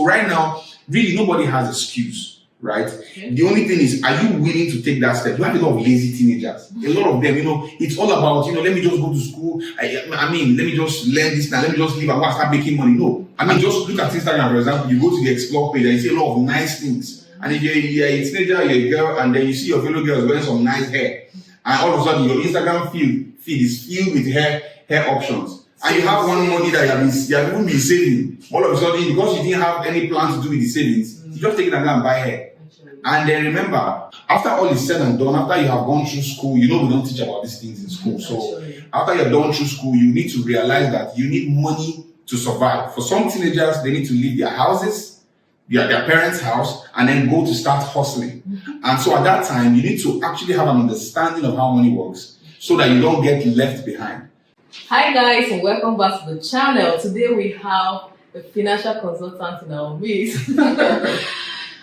So right now, really nobody has excuse, right? Okay. The only thing is, are you willing to take that step? You have a lot of lazy teenagers. A lot of them, it's all about, let me just go to school. Let me just learn this now. Let me just leave and go and start making money. No. Just look at Instagram, for example. You go to the explore page and you see a lot of nice things. And if you're a teenager, you're a girl, and then you see your fellow girls wearing some nice hair, and all of a sudden your Instagram feed is filled with hair options. And you have one money that you have even been saving. All of a sudden, because you didn't have any plan to do with the savings, you just take it and go and buy hair. And then remember, after all is said and done, after you have gone through school, we don't teach about these things in school. So after you're done through school, you need to realize that you need money to survive. For some teenagers, they need to leave their houses, their parents' house, and then go to start hustling. And so at that time, you need to actually have an understanding of how money works so that you don't get left behind. Hi guys, and welcome back to the channel. Today we have a financial consultant in our midst.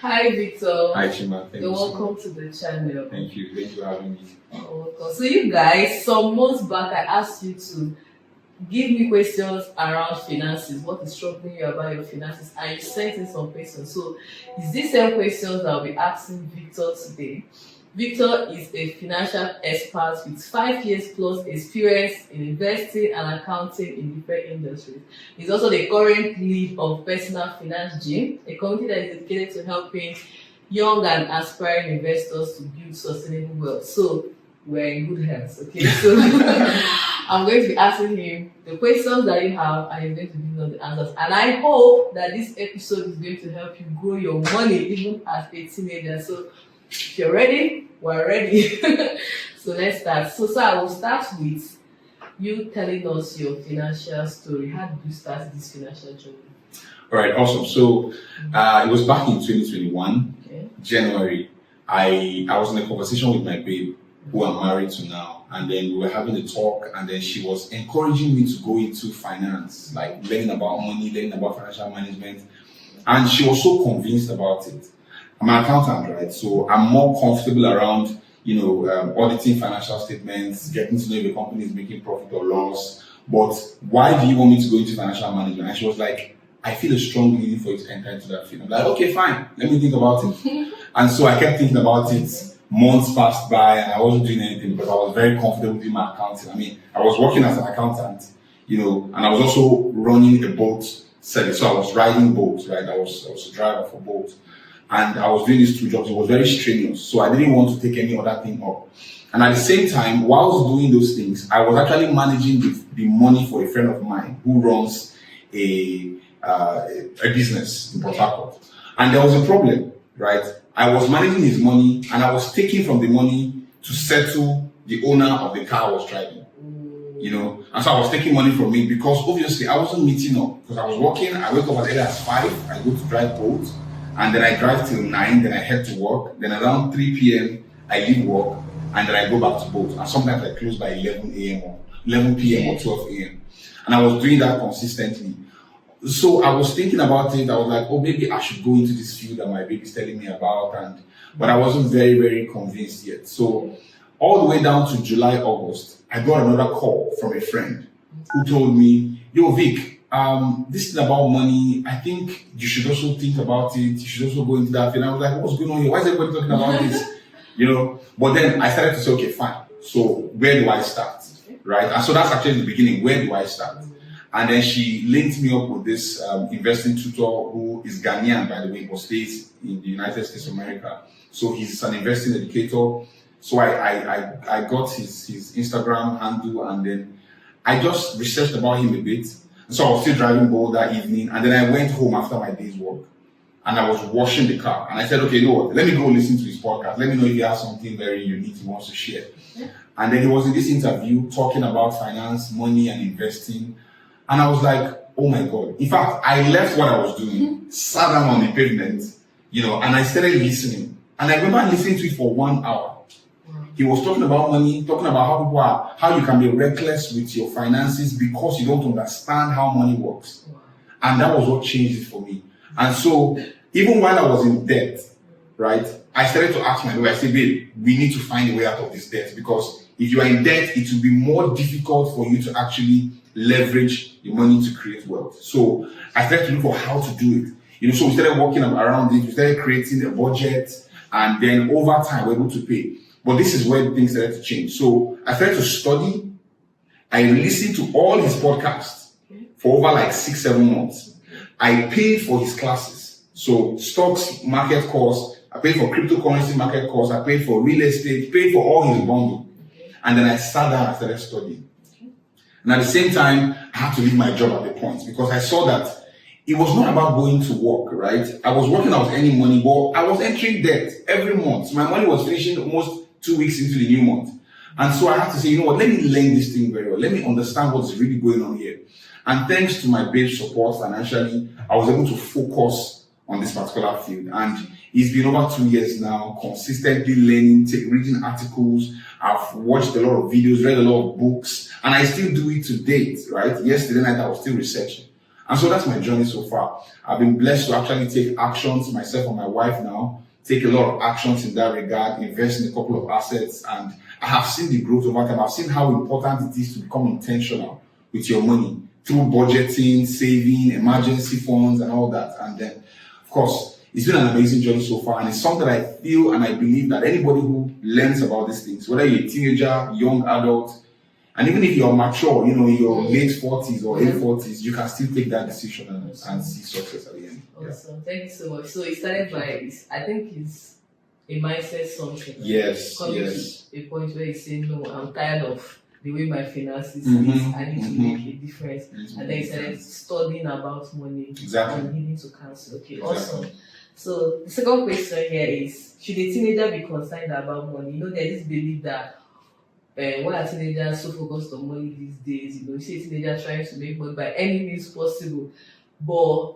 Hi Victor. Hi Chima, thank you. Welcome to the channel. Thank you for having me. Welcome. So you guys, some months back I asked you to give me questions around finances. What is troubling you about your finances? And you sent in some questions. So it's these same questions that I'll be asking Victor today. Victor is a financial expert with 5 years plus experience in investing and accounting in different industries. He's also the current lead of Personal Finance Gym, a community that is dedicated to helping young and aspiring investors to build sustainable wealth. So we're in good hands, okay? So I'm going to be asking him the questions that you have, and he's going to give us the answers. And I hope that this episode is going to help you grow your money even as a teenager. So if you're ready, we're ready. So let's start. So I will start with you telling us your financial story. How did you start this financial journey? All right, awesome. So it was back in 2021, January. I was in a conversation with my babe, who I'm married to now, and then we were having a talk, and then she was encouraging me to go into finance, like learning about money, learning about financial management, and she was so convinced about it. I'm an accountant, right? So I'm more comfortable around, auditing financial statements, getting to know if the company is making profit or loss. But why do you want me to go into financial management? And she was like, I feel a strong need for you to enter into that field. I'm like, okay, fine. Let me think about it. And so I kept thinking about it. Months passed by and I wasn't doing anything because I was very comfortable with my accounting. I mean, I was working as an accountant, and I was also running a boat service. So I was riding boats, right? I was a driver for boats. And I was doing these 2 jobs. It was very strenuous. So I didn't want to take any other thing up. And at the same time, while I was doing those things, I was actually managing the money for a friend of mine who runs a business in Port Harcourt. And there was a problem, right? I was managing his money and I was taking from the money to settle the owner of the car I was driving. And so I was taking money from him because obviously I wasn't meeting up because I was working. I wake up as early as 5, I go to drive boats. And then I drive till 9, then I head to work. Then around 3 p.m., I leave work, and then I go back to boat. And sometimes I close by 11 a.m. or 11 p.m. or 12 a.m. And I was doing that consistently. So I was thinking about it. I was like, oh, maybe I should go into this field that my baby's telling me about. But I wasn't very, very convinced yet. So all the way down to July, August, I got another call from a friend who told me, yo, Vic, this is about money. I think you should also think about it. You should also go into that field. I was like, what's going on here? Why is everybody talking about this? But then I started to say, okay, fine. So where do I start? Right? And so that's actually the beginning. Where do I start? And then she linked me up with this investing tutor who is Ghanaian, by the way, but stays in the United States of America. So he's an investing educator. So I got his Instagram handle, and then I just researched about him a bit. So I was still driving boat that evening, and then I went home after my day's work, and I was washing the car, and I said, okay, let me go listen to his podcast. Let me know if he has something very unique he wants to share. And then he was in this interview talking about finance, money, and investing, and I was like, oh my God. In fact, I left what I was doing, sat down on the pavement, and I started listening. And I remember listening to it for 1 hour. He was talking about money, talking about how you can be reckless with your finances because you don't understand how money works. And that was what changed it for me. And so even while I was in debt, right, I started to ask my babe, I said, babe, we need to find a way out of this debt, because if you are in debt, it will be more difficult for you to actually leverage your money to create wealth. So I started to look for how to do it. So we started working around it. We started creating a budget, and then over time we're able to pay. But this is where things started to change. So I started to study. I listened to all his podcasts for over like 6-7 months. I paid for his classes. So stocks market course, I paid for cryptocurrency market course, I paid for real estate, paid for all his bundle. And then I sat down and started studying. And at the same time, I had to leave my job at the point because I saw that it was not about going to work, right? I was working, I was earning money, but I was entering debt every month. My money was finishing almost 2 weeks into the new month. And so I had to say, let me learn this thing very well. Let me understand what's really going on here. And thanks to my babe's support financially, I was able to focus on this particular field. And it's been over 2 years now, consistently learning, reading articles. I've watched a lot of videos, read a lot of books, and I still do it to date, right? Yesterday night, I was still researching. And so that's my journey so far. I've been blessed to actually take actions, myself and my wife now, take a lot of actions in that regard, invest in a couple of assets, and I have seen the growth over time. I've seen how important it is to become intentional with your money through budgeting, saving, emergency funds, and all that. And then, of course, it's been an amazing journey so far, and it's something that I feel and I believe that anybody who learns about these things, whether you're a teenager, young adult, and even if you're mature, in your late 40s or late 40s, you can still take that decision and see success at the end. Awesome. Yeah. Thank you so much. So it started by, I think it's a mindset something. Yes, coming yes. to a point where you say, no, I'm tired of the way my finances is. I need to make a difference. And then you started studying about money and needing to cancel. Okay, awesome. So the second question here is, should a teenager be concerned about money? There's this belief that why are teenagers so focused on money these days? You see a teenager trying to make money by any means possible, but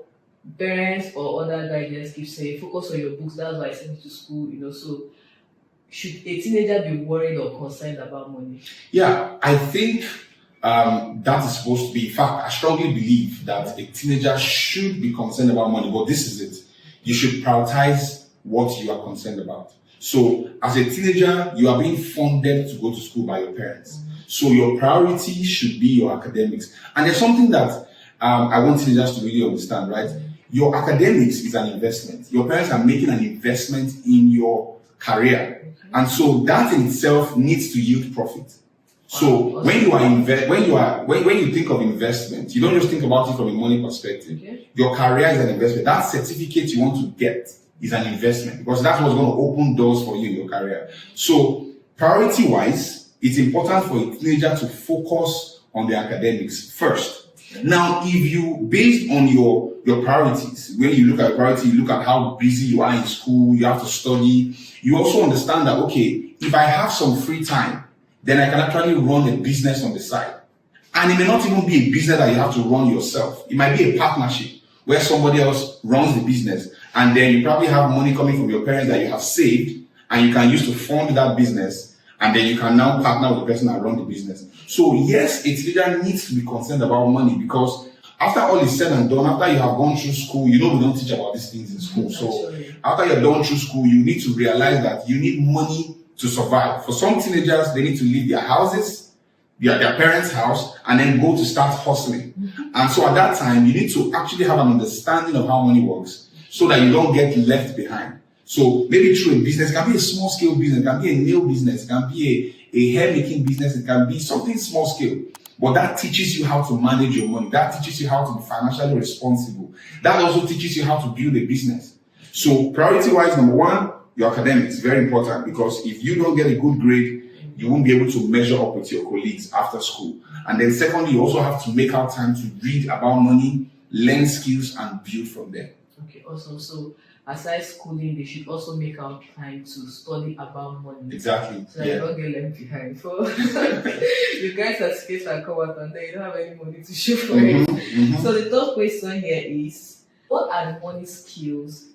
parents or other guardians keep saying, focus on your books, that's why I sent you to school, so should a teenager be worried or concerned about money? Yeah, I think that is supposed to be, in fact, I strongly believe that a teenager should be concerned about money, but this is it. You should prioritize what you are concerned about. So as a teenager, you are being funded to go to school by your parents. So your priority should be your academics. And there's something that I want teenagers to really understand, right? Your academics is an investment. Your parents are making an investment in your career. And so that in itself needs to yield profit. So when you think of investment, you don't just think about it from a money perspective. Your career is an investment. That certificate you want to get is an investment because that's what's going to open doors for you in your career. So priority-wise, it's important for a teenager to focus on the academics first. Now, if you, based on your priorities, when you look at priority, you look at how busy you are in school, you have to study, you also understand that, okay, if I have some free time, then I can actually run a business on the side. And it may not even be a business that you have to run yourself. It might be a partnership where somebody else runs the business. And then you probably have money coming from your parents that you have saved and you can use to fund that business. And then you can now partner with the person that runs the business. So yes, a teenager needs to be concerned about money because after all is said and done, after you have gone through school, we don't teach about these things in school. So after you're done through school, you need to realize that you need money to survive. For some teenagers, they need to leave their houses, their parents' house, and then go to start hustling. And so at that time, you need to actually have an understanding of how money works so that you don't get left behind. So maybe through a business, it can be a small scale business, it can be a nail business, it can be a hair making business, it can be something small scale. But that teaches you how to manage your money. That teaches you how to be financially responsible. That also teaches you how to build a business. So priority-wise, number one, your academics, very important because if you don't get a good grade, you won't be able to measure up with your colleagues after school. And then secondly, you also have to make out time to read about money, learn skills, and build from there. Okay, awesome. So aside schooling, they should also make out time to study about money. Exactly. So that you don't get left behind. So you guys are scared and come out and then you don't have any money to show for it. So the third question here is, what are the money skills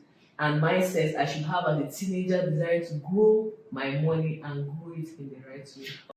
and mindsets I should have as a teenager desiring to grow my money and grow it in the right way?